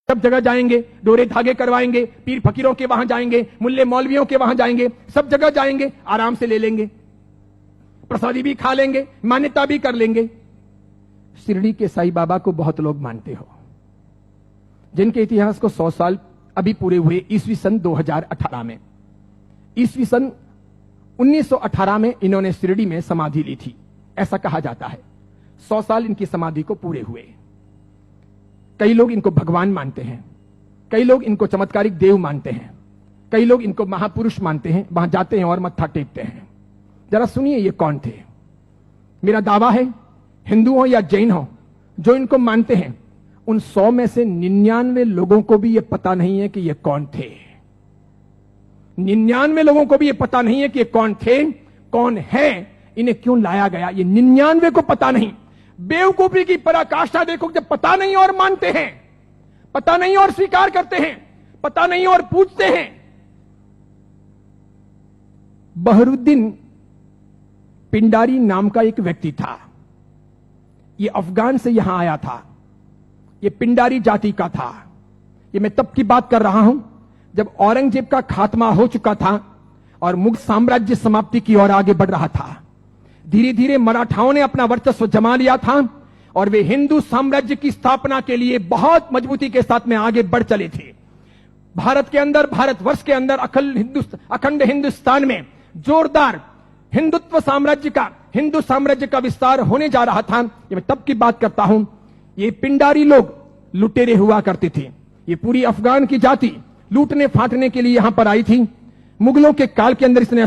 सब जगह जाएंगे, डोरे धागे करवाएंगे, पीर फकीरों के वहां जाएंगे, मुल्ले मौलवियों के वहां जाएंगे, सब जगह जाएंगे, आराम से ले लेंगे, प्रसादी भी खा लेंगे, मान्यता भी कर लेंगे। शिरडी के साईं बाबा को बहुत लोग मानते हो, जिनके इतिहास को 100 साल अभी पूरे हुए ईस्वी सन 2018 में। ईस्वी सन 1918 में इन्होंने शिरडी में समाधि ली थी, ऐसा कहा जाता है। 100 साल इनकी समाधि को पूरे हुए। कई लोग इनको भगवान मानते हैं, कई लोग इनको चमत्कारिक देव मानते हैं, कई लोग इनको महापुरुष मानते हैं। वहां जाते हैं और मत्था टेकते हैं। जरा सुनिए ये कौन थे। मेरा दावा है, हिंदू हो या जैन हो, जो इनको मानते हैं, उन 100 में से 99 लोगों को भी ये पता नहीं है कि ये कौन थे। 99 लोगों को भी ये पता नहीं है कि ये कौन थे, कौन है, इन्हें क्यों लाया गया, ये 99 को पता नहीं। बेवकूफी की पराकाष्ठा देखो, जब पता नहीं और मानते हैं, पता नहीं और स्वीकार करते हैं, पता नहीं और पूछते हैं। बहरुद्दीन पिंडारी नाम का एक व्यक्ति था। यह अफगान से यहां आया था। यह पिंडारी जाति का था। यह मैं तब की बात कर रहा हूं जब औरंगजेब का खात्मा हो चुका था और मुगल साम्राज्य समाप्ति की ओर आगे बढ़ रहा था। धीरे धीरे मराठाओं ने अपना वर्चस्व जमा लिया था और वे हिंदू साम्राज्य की स्थापना के लिए बहुत मजबूती के साथ में आगे बढ़ चले थे। भारत के अंदर, भारतवर्ष के अंदर, अखंड हिंदुस्तान में जोरदार हिंदुत्व साम्राज्य का, हिंदू साम्राज्य का विस्तार होने जा रहा था। ये मैं तब की बात करता हूं। ये पिंडारी लोग लुटेरे हुआ करते थे। ये पूरी अफगान की जाति लूटने फाटने के लिए यहां पर आई थी। मुगलों के काल के अंदर इसने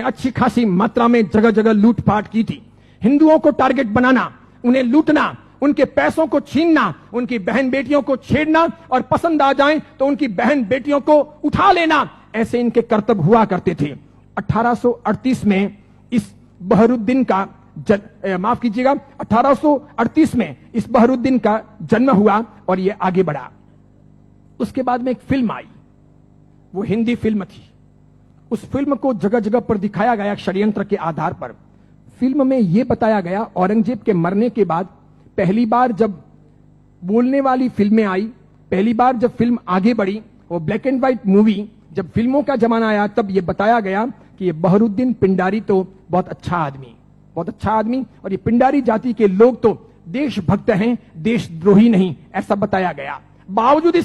अच्छी खासी मात्रा में जगह जगह लूटपाट की थी। हिंदुओं को टारगेट बनाना, उन्हें लूटना, उनके पैसों को छीनना, उनकी बहन बेटियों को छेड़ना और पसंद आ जाए तो उनकी बहन बेटियों को उठा लेना, ऐसे इनके कर्तव्य हुआ करते थे। 1838 में इस बहरुद्दीन का माफ कीजिएगा, 1838 में इस बहरुद्दीन का जन्म हुआ और यह आगे बढ़ा। उसके बाद में एक फिल्म आई, वो हिंदी फिल्म थी। उस फिल्म को जगह जगह पर दिखाया गया षड्यंत्र के आधार पर। फिल्म में यह बताया गया, औरंगजेब के मरने के बाद पहली बार जब बोलने वाली फिल्में आई, पहली बार जब फिल्म आगे बढ़ी, वो ब्लैक एंड व्हाइट मूवी, जब फिल्मों का जमाना आया, तब यह बताया गया कि ये बहरुद्दीन पिंडारी तो बहुत अच्छा आदमी और ये पिंडारी जाति के लोग तो देशभक्त हैं, देशद्रोही नहीं, ऐसा बताया गया। बावजूद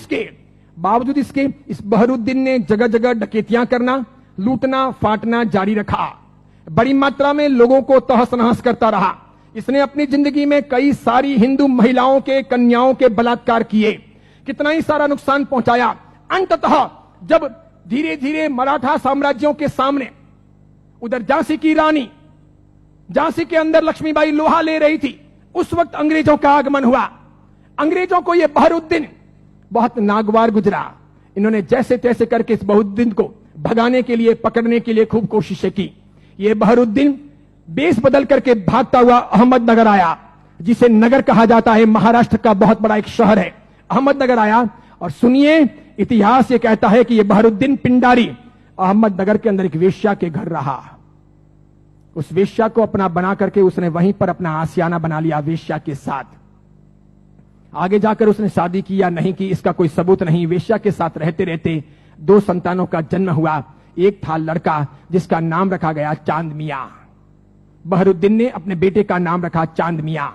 इसके इस बहरुद्दीन ने जगह जगह डकैतियां करना, लूटना फाटना जारी रखा। बड़ी मात्रा में लोगों को तहस नहस करता रहा। इसने अपनी जिंदगी में कई सारी हिंदू महिलाओं के, कन्याओं के बलात्कार किए, कितना ही सारा नुकसान पहुंचाया। अंततः जब धीरे धीरे मराठा साम्राज्यों के सामने, उधर झांसी की रानी, झांसी के अंदर लक्ष्मीबाई लोहा ले रही थी, उस वक्त अंग्रेजों का आगमन हुआ। अंग्रेजों को यह बहरुद्दीन बहुत नागवार गुजरा। इन्होंने जैसे तैसे करके इस बहरुद्दीन को भगाने के लिए, पकड़ने के लिए खूब कोशिशें की। यह बहरुद्दीन बेस बदल करके भागता हुआ अहमदनगर आया, जिसे नगर कहा जाता है, महाराष्ट्र का बहुत बड़ा एक शहर है। अहमदनगर आया और सुनिए, इतिहास ये कहता है कि यह बहरुद्दीन पिंडारी अहमदनगर के अंदर एक वेश्या के घर रहा। उस वेश्या को अपना बना करके उसने वहीं पर अपना आशियाना बना लिया वेश्या के साथ। आगे जाकर उसने शादी की या नहीं की, इसका कोई सबूत नहीं। वेश्या के साथ रहते रहते 2 संतानों का जन्म हुआ। एक था लड़का जिसका नाम रखा गया चांद मियां। बहरुद्दीन ने अपने बेटे का नाम रखा चांद मियां।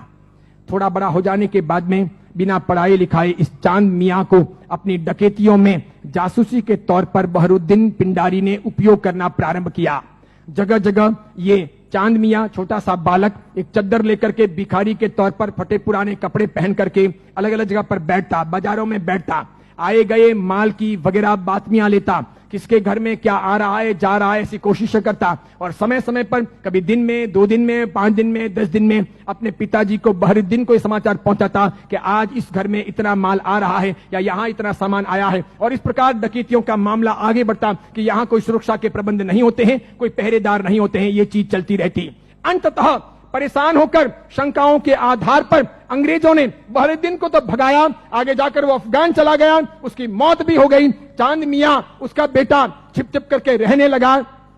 थोड़ा बड़ा हो जाने के बाद में बिना पढ़ाई लिखाए इस चांद मियां को अपनी डकैतियों में जासूसी के तौर पर बहरुद्दीन पिंडारी ने उपयोग करना प्रारंभ किया। जगह जगह ये चांद मियां, छोटा सा बालक, एक चद्दर लेकर के भिखारी के तौर पर फटे पुराने कपड़े पहन करके अलग अलग जगह पर बैठता, बाजारों में बैठता, आए गए माल की वगैरह बातमियां लेता, किसके घर में क्या आ रहा है जा रहा है ऐसी कोशिश करता और समय समय पर कभी दिन में, 2 दिन में, 5 दिन में, 10 दिन में अपने पिताजी को, बहरुद्दीन को समाचार पहुंचाता कि आज इस घर में इतना माल आ रहा है या यहां इतना सामान आया है। और इस प्रकार डकैतियों का मामला आगे बढ़ता कि यहां कोई सुरक्षा के प्रबंध नहीं होते हैं, कोई पहरेदार नहीं होते हैं, ये चीज चलती रहती। अंततः परेशान होकर शंकाओं के आधार पर अंग्रेजों ने बहरुद्दीन को तो भगाया, आगे जाकर वो अफगान चला गया, उसकी मौत भी हो गई। चांद मियां, उसका बेटा, छिप छिप करके रहने लगा,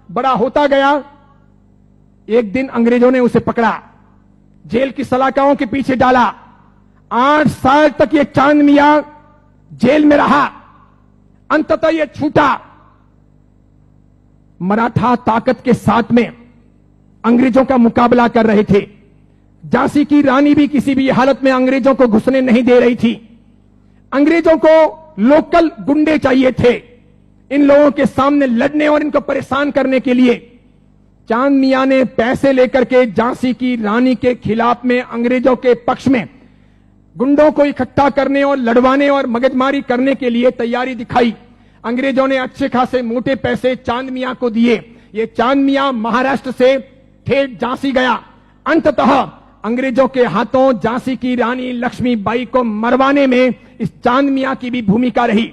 बड़ा होता गया। एक दिन अंग्रेजों ने उसे पकड़ा, जेल की सलाखाओं के पीछे डाला। 8 साल तक ये चांद मियां जेल में रहा, अंततः यह छूटा। मराठा ताकत के साथ में अंग्रेजों का मुकाबला कर रहे थे। झांसी की रानी भी किसी भी हालत में अंग्रेजों को घुसने नहीं दे रही थी। अंग्रेजों को लोकल गुंडे चाहिए थे इन लोगों के सामने लड़ने और इनको परेशान करने के लिए। चांद मियां ने पैसे लेकर के झांसी की रानी के खिलाफ में अंग्रेजों के पक्ष में गुंडों को इकट्ठा करने और लड़वाने और मगजमारी करने के लिए तैयारी दिखाई। अंग्रेजों ने अच्छे खासे मोटे पैसे चांद मियां को दिए। ये चांद मियां महाराष्ट्र से ठेठ झांसी गया। अंततः अंग्रेजों के हाथों झांसी की रानी लक्ष्मीबाई को मरवाने में इस चांद मियां की भी भूमिका रही।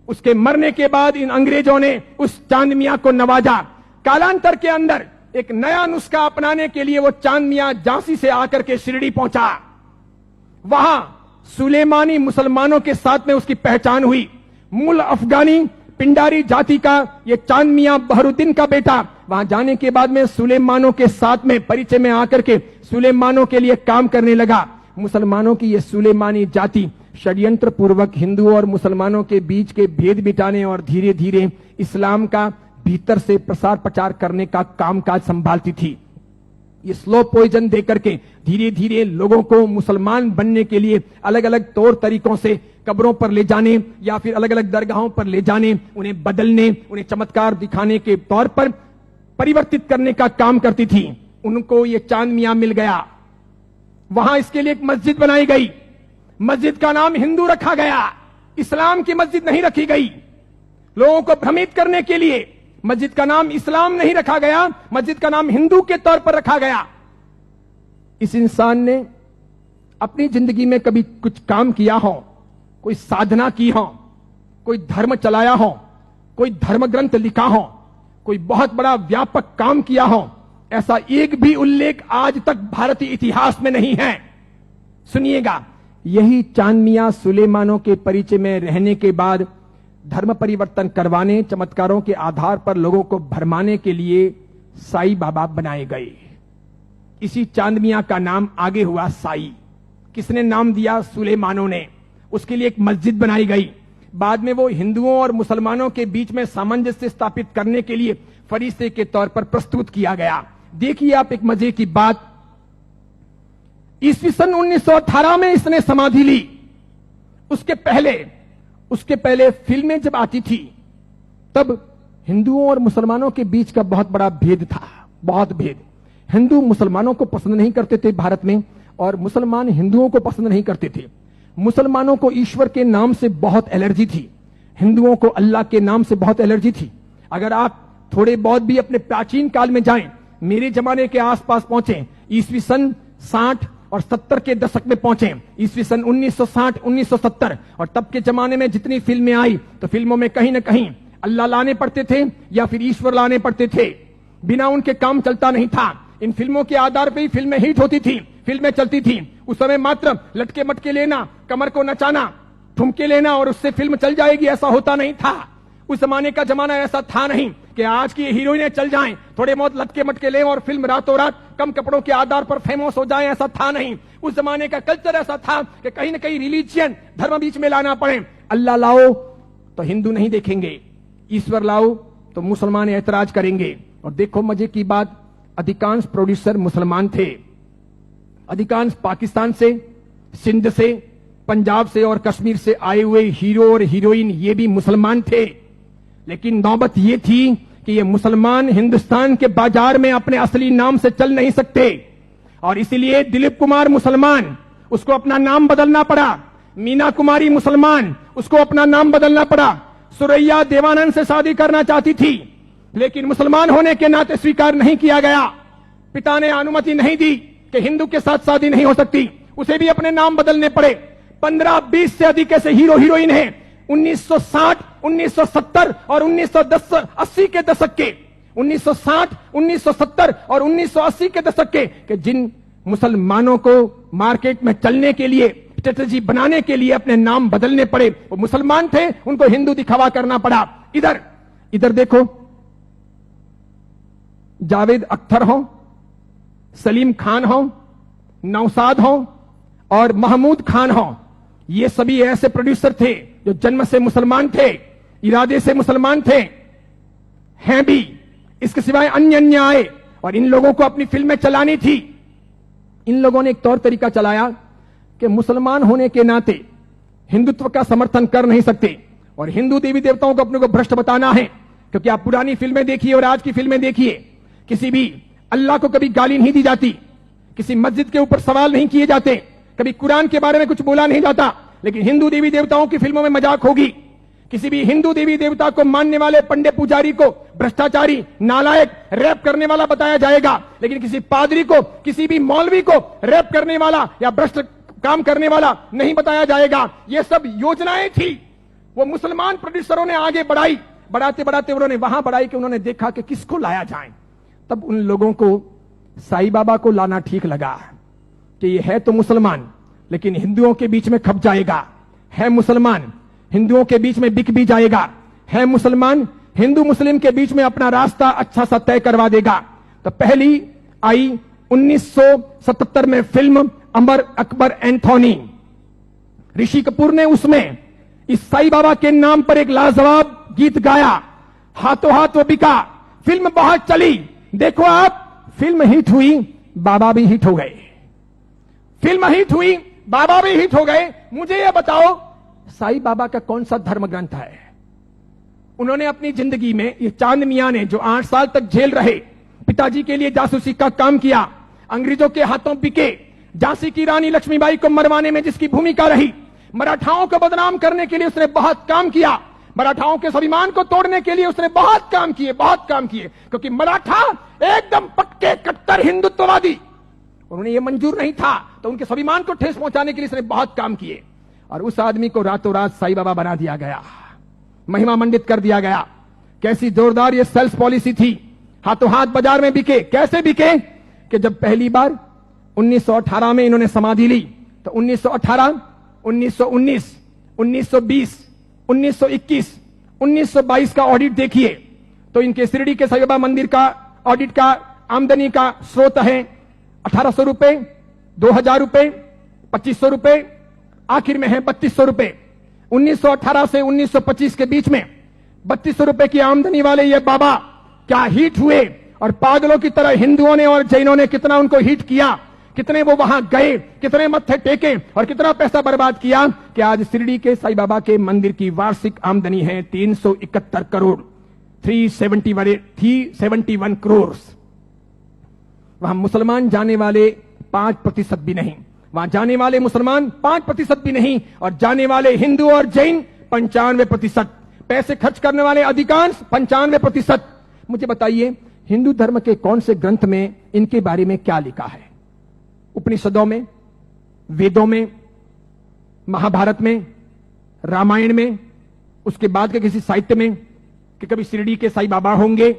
उसके मरने के बाद इन अंग्रेजों ने उस चांद मियां को नवाजा। कालांतर के अंदर एक नया नुस्खा अपनाने के लिए वो चांद मियां झांसी से आकर के शिरडी पहुंचा। वहां सुलेमानी मुसलमानों के साथ में उसकी पहचान हुई। मूल अफगानी पिंडारी जाति का ये चांद मियां बहरुद्दीन का बेटा वहां जाने के बाद में सुलेमानों के साथ में परिचय में आकर के सुलेमानों के लिए काम करने लगा। मुसलमानों की ये सुलेमानी जाति षड्यंत्र पूर्वक हिंदुओं और मुसलमानों के बीच के भेद मिटाने और धीरे धीरे इस्लाम का भीतर से प्रसार प्रचार करने का कामकाज संभालती थी। ये स्लो पॉइजन देकर के धीरे धीरे लोगों को मुसलमान बनने के लिए अलग अलग तौर तरीकों से कब्रों पर ले जाने या फिर अलग अलग दरगाहों पर ले जाने, उन्हें बदलने, उन्हें चमत्कार दिखाने के तौर पर परिवर्तित करने का काम करती थी। उनको ये चांद मियां मिल गया। वहां इसके लिए एक मस्जिद बनाई गई। मस्जिद का नाम हिंदू रखा गया, इस्लाम की मस्जिद नहीं रखी गई। लोगों को भ्रमित करने के लिए मस्जिद का नाम इस्लाम नहीं रखा गया, मस्जिद का नाम हिंदू के तौर पर रखा गया। इस इंसान ने अपनी जिंदगी में कभी कुछ काम किया हो, कोई साधना की हो, कोई धर्म चलाया हो, कोई धर्म ग्रंथ लिखा हो, कोई बहुत बड़ा व्यापक काम किया हो, ऐसा एक भी उल्लेख आज तक भारतीय इतिहास में नहीं है। सुनिएगा, यही चांद मियां सुलेमानों के परिचय में रहने के बाद धर्म परिवर्तन करवाने, चमत्कारों के आधार पर लोगों को भरमाने के लिए साई बाबा बनाए गए। इसी चांद मियां का नाम आगे हुआ साई। किसने नाम दिया? सुलेमानों ने। उसके लिए एक मस्जिद बनाई गई। बाद में वो हिंदुओं और मुसलमानों के बीच में सामंजस्य स्थापित करने के लिए फरिश्ते के तौर पर प्रस्तुत किया गया। देखिए आप एक मजे की बात, ईस्वी सन 1918 में इसने समाधि ली। उसके पहले फिल्में जब आती थी तब हिंदुओं और मुसलमानों के बीच का बहुत बड़ा भेद था, बहुत भेद। हिंदू मुसलमानों को पसंद नहीं करते थे भारत में, और मुसलमान हिंदुओं को पसंद नहीं करते थे। मुसलमानों को ईश्वर के नाम से बहुत एलर्जी थी, हिंदुओं को अल्लाह के नाम से बहुत एलर्जी थी। अगर आप थोड़े बहुत भी अपने प्राचीन काल में जाएं, मेरे जमाने के आसपास पहुंचे, ईस्वी सन 60 और 70 के दशक में पहुंचे, ईस्वी सन 1960 1970, और तब के जमाने में जितनी फिल्में आई तो फिल्मों में कहीं ना कहीं अल्लाह लाने पड़ते थे या फिर ईश्वर लाने पड़ते थे। बिना उनके काम चलता नहीं था। इन फिल्मों के आधार पर ही फिल्में हिट होती थी, फिल्में चलती थी। उस समय मात्र लटके मटके लेना, कमर को नचाना, ठुमके लेना और उससे फिल्म चल जाएगी, ऐसा होता नहीं था। उस जमाने का जमाना ऐसा था नहीं कि आज की हीरोइनें चल जाएं, थोड़े बहुत लटके मटके लें और फिल्म रातों रात कम कपड़ों के आधार पर फेमस हो जाए, ऐसा था नहीं। उस जमाने का कल्चर ऐसा था कि कहीं ना कहीं रिलीजियन, धर्म बीच में लाना पड़े। अल्लाह लाओ तो हिंदू नहीं देखेंगे, ईश्वर लाओ तो मुसलमान ऐतराज करेंगे। और देखो मजे की बात, अधिकांश प्रोड्यूसर मुसलमान थे। अधिकांश पाकिस्तान से, सिंध से, पंजाब से और कश्मीर से आए हुए हीरो और हीरोइन ये भी मुसलमान थे। लेकिन नौबत ये थी कि ये मुसलमान हिंदुस्तान के बाजार में अपने असली नाम से चल नहीं सकते, और इसीलिए दिलीप कुमार मुसलमान, उसको अपना नाम बदलना पड़ा। मीना कुमारी मुसलमान, उसको अपना नाम बदलना पड़ा। सुरैया देवानंद से शादी करना चाहती थी, लेकिन मुसलमान होने के नाते स्वीकार नहीं किया गया। पिता ने अनुमति नहीं दी कि हिंदू के साथ शादी नहीं हो सकती, उसे भी अपने नाम बदलने पड़े। 15-20 से अधिक ऐसे हीरो हीरोइन हैं 1960, 1970 और 1980 के दशक के, 1960, 1970 और 1980 के दशक के जिन मुसलमानों को मार्केट में चलने के लिए, स्ट्रेटेजी बनाने के लिए अपने नाम बदलने पड़े। वो मुसलमान थे, उनको हिंदू दिखावा करना पड़ा। इधर देखो, जावेद अख्तर हो, सलीम खान हो, नौशाद हो और महमूद खान हो, ये सभी ऐसे प्रोड्यूसर थे जो जन्म से मुसलमान थे, इरादे से मुसलमान थे, हैं भी। इसके सिवाय अन्य अन्य आए और इन लोगों को अपनी फिल्में चलानी थी। इन लोगों ने एक तौर तरीका चलाया कि मुसलमान होने के नाते हिंदुत्व का समर्थन कर नहीं सकते और हिंदू देवी देवताओं को अपने को भ्रष्ट बताना है। क्योंकि आप पुरानी फिल्में देखिए और आज की फिल्में देखिए, किसी भी अल्लाह को कभी गाली नहीं दी जाती, किसी मस्जिद के ऊपर सवाल नहीं किए जाते, कभी कुरान के बारे में कुछ बोला नहीं जाता। लेकिन हिंदू देवी देवताओं की फिल्मों में मजाक होगी। किसी भी हिंदू देवी देवता को मानने वाले पंडे पुजारी को भ्रष्टाचारी, नालायक, रैप करने वाला बताया जाएगा। लेकिन किसी पादरी को, किसी भी मौलवी को रैप करने वाला या भ्रष्ट काम करने वाला नहीं बताया जाएगा। ये सब योजनाएं थी, वो मुसलमान प्रोड्यूसरों ने आगे बढ़ाई। बढ़ाते बढ़ाते उन्होंने वहां बढ़ाई कि उन्होंने देखा कि किसको लाया जाए। तब उन लोगों को साईं बाबा को लाना ठीक लगा कि ये है तो मुसलमान, लेकिन हिंदुओं के बीच में खप जाएगा। है मुसलमान, हिंदुओं के बीच में बिक भी जाएगा। है मुसलमान, हिंदू मुस्लिम के बीच में अपना रास्ता अच्छा सा तय करवा देगा। तो पहली आई 1977 में फिल्म अमर अकबर एंथोनी। ऋषि कपूर ने उसमें इस साईं बाबा के नाम पर एक लाजवाब गीत गाया, हाथों हाथ वो बिका। फिल्म बहुत चली। देखो आप, फिल्म हिट हुई, बाबा भी हिट हो गए। फिल्म हिट हुई, बाबा भी हिट हो गए। मुझे यह बताओ, साईं बाबा का कौन सा धर्म ग्रंथ है? उन्होंने अपनी जिंदगी में, ये चांद मियां ने जो 8 साल तक जेल रहे, पिताजी के लिए जासूसी का काम किया, अंग्रेजों के हाथों बिके, झांसी की रानी लक्ष्मीबाई को मरवाने में जिसकी भूमिका रही, मराठाओं को बदनाम करने के लिए उसने बहुत काम किया, मराठाओं के स्वाभिमान को तोड़ने के लिए उसने बहुत काम किए, बहुत काम किए। क्योंकि मराठा एकदम पक्के कट्टर हिंदुत्ववादी, उन्हें यह मंजूर नहीं था, तो उनके स्वाभिमान को ठेस पहुंचाने के लिए उसने बहुत काम किए। और उस आदमी को रातों रात साईं बाबा बना दिया गया, महिमा मंडित कर दिया गया। कैसी जोरदार ये सेल्स पॉलिसी थी, हाथों हाथ बाजार में बिके। कैसे बिके कि जब पहली बार 1918 में इन्होंने समाधि ली, तो 1918, 1919, 1920, 1921, 1922 का ऑडिट देखिए, तो इनके शिरडी के साईं बाबा मंदिर का ऑडिट का आमदनी का स्रोत है 1800 रुपए, 2000 रुपए, 2500 रुपए, आखिर में है 3200 रुपए। 1918 से 1925 के बीच में 3200 रुपए की आमदनी वाले ये बाबा क्या हिट हुए, और पागलों की तरह हिंदुओं ने और जैनों ने कितना उनको हिट किया, कितने वो वहां गए, कितने मत्थे टेके और कितना पैसा बर्बाद किया कि आज शिरडी के साईं बाबा के मंदिर की वार्षिक आमदनी है 371 करोड़, 371 करोड़। वहां मुसलमान जाने वाले 5% भी नहीं, वहां जाने वाले मुसलमान 5% भी नहीं, और जाने वाले हिंदू और जैन 95%, पैसे खर्च करने वाले अधिकांश 95%। मुझे बताइए, हिंदू धर्म के कौन से ग्रंथ में इनके बारे में क्या लिखा है? उपनिषदों में, वेदों में, महाभारत में, रामायण में, उसके बाद के किसी साहित्य में कि कभी शिरडी के साईं बाबा होंगे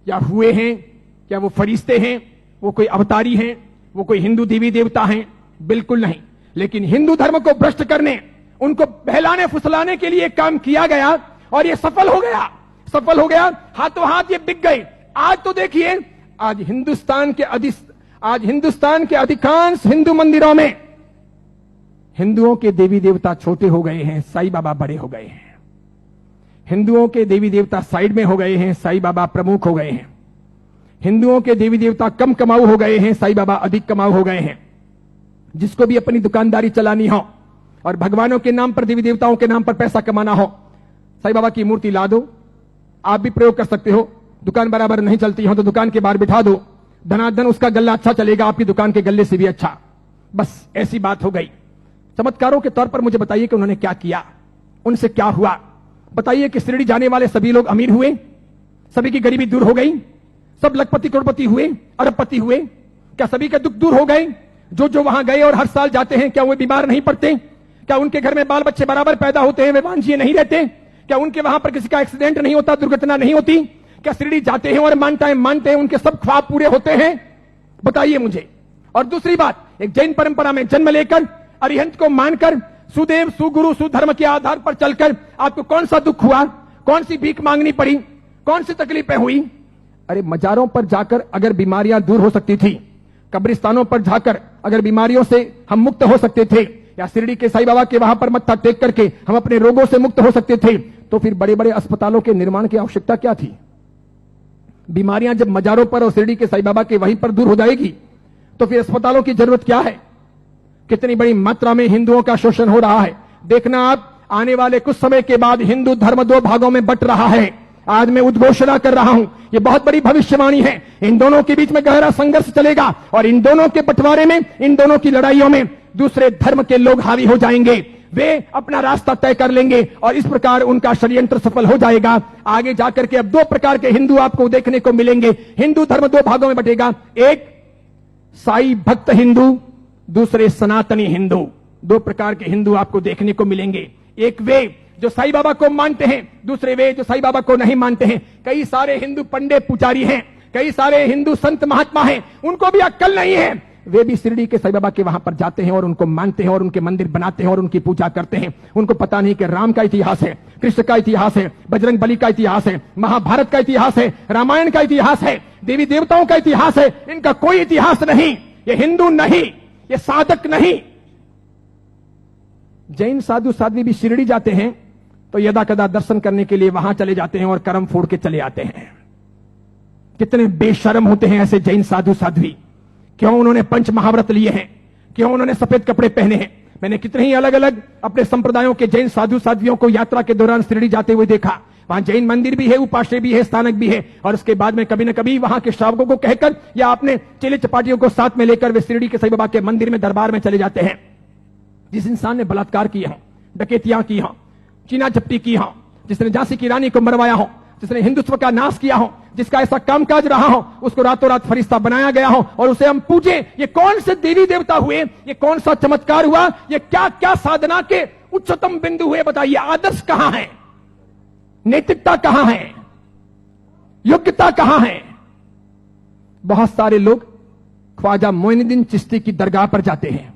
या हुए हैं, या वो फरिश्ते हैं, वो कोई अवतारी हैं, वो कोई हिंदू देवी देवता हैं? बिल्कुल नहीं। लेकिन हिंदू धर्म को भ्रष्ट करने, उनको बहलाने फुसलाने के लिए काम किया गया और ये सफल हो गया, सफल हो गया। हाथों हाथ ये बिक गए। आज तो देखिए, आज हिंदुस्तान के अधिकांश हिंदू मंदिरों में हिंदुओं के देवी देवता छोटे हो गए हैं, साईं बाबा बड़े हो गए हैं। हिंदुओं के देवी देवता साइड में हो गए हैं, साईं बाबा प्रमुख हो गए हैं। हिंदुओं के देवी देवता कम कमाऊ हो गए हैं, साईं बाबा अधिक कमाऊ हो गए हैं। जिसको भी अपनी दुकानदारी चलानी हो और भगवानों के नाम पर, देवी देवताओं के नाम पर पैसा कमाना हो, साईं बाबा की मूर्ति ला दो। आप भी प्रयोग कर सकते हो। दुकान बराबर नहीं चलती हो तो दुकान के बाहर बिठा दो, धनाधन उसका गल्ला अच्छा चलेगा, आपकी दुकान के गल्ले से भी अच्छा। बस ऐसी बात हो गई। चमत्कारों के तौर पर मुझे बताइए कि उन्होंने क्या किया, उनसे क्या हुआ। बताइए कि शिरडी जाने वाले सभी लोग अमीर हुए, सभी की गरीबी दूर हो गई, सब लखपति करोड़पति हुए, अरबपति हुए? क्या सभी के दुख दूर हो गए? जो जो वहां गए और हर साल जाते हैं, क्या वे बीमार नहीं पड़ते? क्या उनके घर में बाल बच्चे बराबर पैदा होते हैं, वे वांझिए नहीं रहते? क्या उनके वहां पर किसी का एक्सीडेंट नहीं होता, दुर्घटना नहीं होती? क्या शिरडी जाते हैं और मानते हैं उनके सब ख्वाब पूरे होते हैं? बताइए मुझे। और दूसरी बात, एक जैन परंपरा में जन्म लेकर, अरिहंत को मानकर, सुदेव सुगुरु सुधर्म के आधार पर चलकर आपको कौन सा दुख हुआ, कौन सी भीख मांगनी पड़ी, कौन सी तकलीफें हुई? अरे मजारों पर जाकर अगर बीमारियां दूर हो सकती थी, कब्रिस्तानों पर जाकर अगर बीमारियों से हम मुक्त हो सकते थे, या शिरडी के साईं बाबा के वहां पर मत्था टेक करके हम अपने रोगों से मुक्त हो सकते थे, तो फिर बड़े बड़े अस्पतालों के निर्माण की आवश्यकता क्या थी? बीमारियां जब मजारों पर और शिरडी के साईं बाबा के वहीं पर दूर हो जाएगी, तो फिर अस्पतालों की जरूरत क्या है? कितनी बड़ी मात्रा में हिंदुओं का शोषण हो रहा है। देखना आप, आने वाले कुछ समय के बाद हिंदू धर्म दो भागों में बंट रहा है। आज मैं उद्घोषणा कर रहा हूं, यह बहुत बड़ी भविष्यवाणी है। इन दोनों के बीच में गहरा संघर्ष चलेगा और इन दोनों के बंटवारे में, इन दोनों की लड़ाइयों में दूसरे धर्म के लोग हावी हो जाएंगे। वे अपना रास्ता तय कर लेंगे और इस प्रकार उनका षड्यंत्र सफल हो जाएगा। आगे जाकर के अब दो प्रकार के हिंदू आपको देखने को मिलेंगे। हिंदू धर्म दो भागों में बटेगा, एक साई भक्त हिंदू, दूसरे सनातनी हिंदू। दो प्रकार के हिंदू आपको देखने को मिलेंगे। एक वे जो साईं बाबा को मानते हैं, दूसरे वे जो साईं बाबा को नहीं मानते हैं। कई सारे हिंदू पंडित पुजारी हैं, कई सारे हिंदू संत महात्मा हैं, उनको भी अक्ल नहीं है। वे भी शिरडी के साईं बाबा के वहां पर जाते हैं और उनको मानते हैं और उनके मंदिर बनाते हैं और उनकी पूजा करते हैं। उनको पता नहीं कि राम का इतिहास है, कृष्ण का इतिहास है, बजरंग बली का इतिहास है, महाभारत का इतिहास है, रामायण का इतिहास है, देवी देवताओं का इतिहास है। इनका कोई इतिहास नहीं। ये हिंदू नहीं, ये साधक नहीं। जैन साधु साध्वी भी शिरडी जाते हैं तो यदा कदा दर्शन करने के लिए वहां चले जाते हैं और कर्म फोड़ के चले आते हैं। कितने बेशर्म होते हैं ऐसे जैन साधु साध्वी। क्यों उन्होंने पंच महाव्रत लिए हैं? क्यों उन्होंने सफेद कपड़े पहने हैं? मैंने कितने ही अलग अलग अपने संप्रदायों के जैन साधु साध्वियों को यात्रा के दौरान शिरडी जाते हुए देखा। वहां जैन मंदिर भी है, उपाश्रय भी है, स्थानक भी है, और उसके बाद में कभी न कभी वहां के श्रावकों को कहकर या अपने चेले चपाटियों को साथ में लेकर वे शिरडी के साईं बाबा के मंदिर में दरबार में चले जाते हैं। जिस इंसान ने बलात्कार किया हो, डकैतियां की हो, चीना झपटी की हो, जिसने झांसी की रानी को मरवाया हो, जिसने हिंदुत्व का नाश किया हो, जिसका ऐसा कामकाज रहा हो, उसको रातों रात फरिश्ता बनाया गया हो और उसे हम पूजे। ये कौन से देवी देवता हुए? ये कौन सा चमत्कार हुआ? ये क्या क्या साधना के उच्चतम बिंदु हुए? बताइए, आदर्श कहां है? नैतिकता कहां है? योग्यता कहां है? बहुत सारे लोग ख्वाजा मोइनुद्दीन चिश्ती की दरगाह पर जाते हैं,